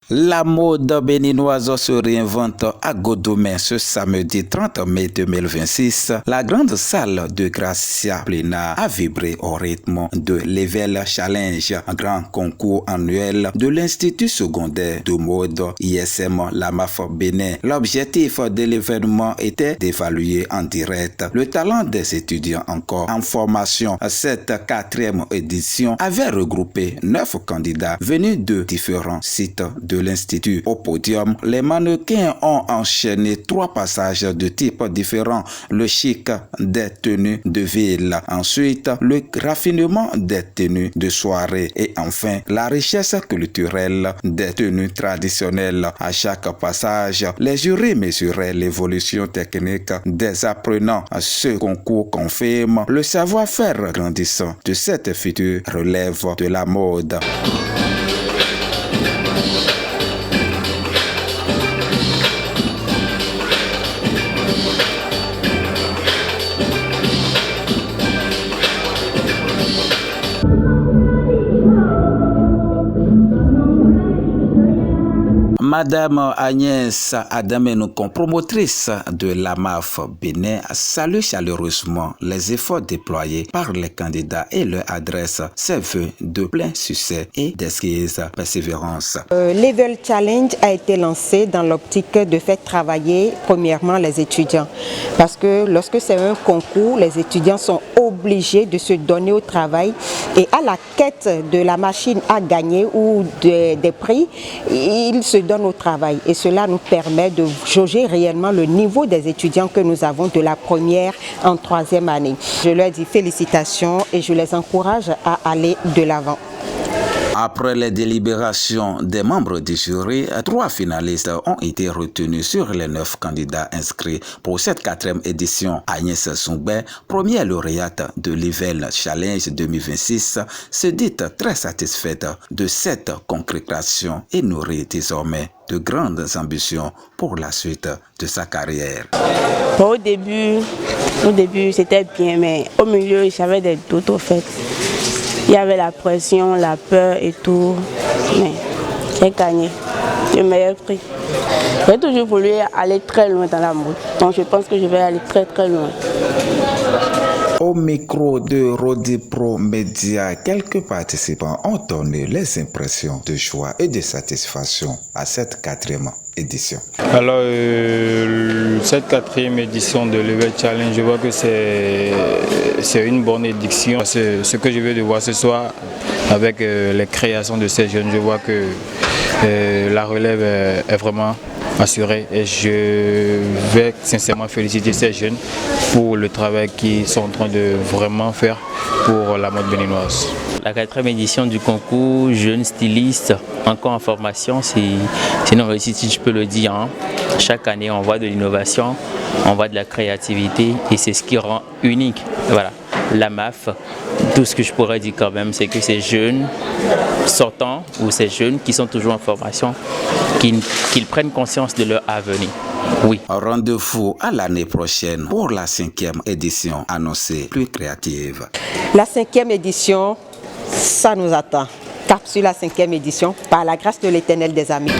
La mode béninoise se réinvente à Godomé ce samedi 30 mai 2026. La grande salle de Gracia Plena a vibré au rythme de Level Challenge, un grand concours annuel de l'Institut secondaire de mode ISM Lamaf Bénin. L'objectif de l'événement était d'évaluer en direct le talent des étudiants encore en formation. Cette quatrième édition avait regroupé 9 candidats venus de différents sites de l'Institut. Au podium, les mannequins ont enchaîné 3 passages de types différents. Le chic des tenues de ville, ensuite le raffinement des tenues de soirée et enfin la richesse culturelle des tenues traditionnelles. À chaque passage, les jurys mesuraient l'évolution technique des apprenants. Ce concours confirme le savoir-faire grandissant de cette future relève de la mode. Madame Agnès Adamenokon, promotrice de l'AMAF Bénin, salue chaleureusement les efforts déployés par les candidats et leur adresse ses vœux de plein succès et d'exquise persévérance. Level Challenge a été lancé dans l'optique de faire travailler premièrement les étudiants. Parce que lorsque c'est un concours, les étudiants sont obligés de se donner au travail et à la quête de la machine à gagner ou des prix, ils se donnent au travail et cela nous permet de jauger réellement le niveau des étudiants que nous avons de la première en 3e année. Je leur dis félicitations et je les encourage à aller de l'avant. Après les délibérations des membres du jury, 3 finalistes ont été retenus sur les 9 candidats inscrits pour cette 4e édition. Agnès Soumbé, première lauréate de Level Challenge 2026, se dit très satisfaite de cette concrétisation et nourrit désormais de grandes ambitions pour la suite de sa carrière. Au début c'était bien, mais au milieu j'avais des doutes au fait. Il y avait la pression, la peur et tout, mais j'ai gagné le meilleur prix. J'ai toujours voulu aller très loin dans la mode, donc je pense que je vais aller très loin. Au micro de Rodi Pro Media, quelques participants ont donné les impressions de joie et de satisfaction à cette 4e édition. Alors, cette 4e édition de Level Challenge, je vois que c'est une bonne édition. Ce que je vais de voir ce soir avec les créations de ces jeunes, je vois que la relève est vraiment assurée et je vais sincèrement féliciter ces jeunes pour le travail qu'ils sont en train de vraiment faire pour la mode béninoise. La 4e édition du concours Jeunes stylistes, encore en formation, c'est une réussite si je peux le dire. Hein. Chaque année on voit de l'innovation, on voit de la créativité et c'est ce qui rend unique. Voilà. La MAF, tout ce que je pourrais dire quand même, c'est que ces jeunes sortants ou ces jeunes qui sont toujours en formation, qu'ils prennent conscience de leur avenir. Oui. Rendez-vous à l'année prochaine pour la 5e édition annoncée plus créative. La 5e édition, ça nous attend. Cap sur la 5e édition, par la grâce de l'Éternel des Amis.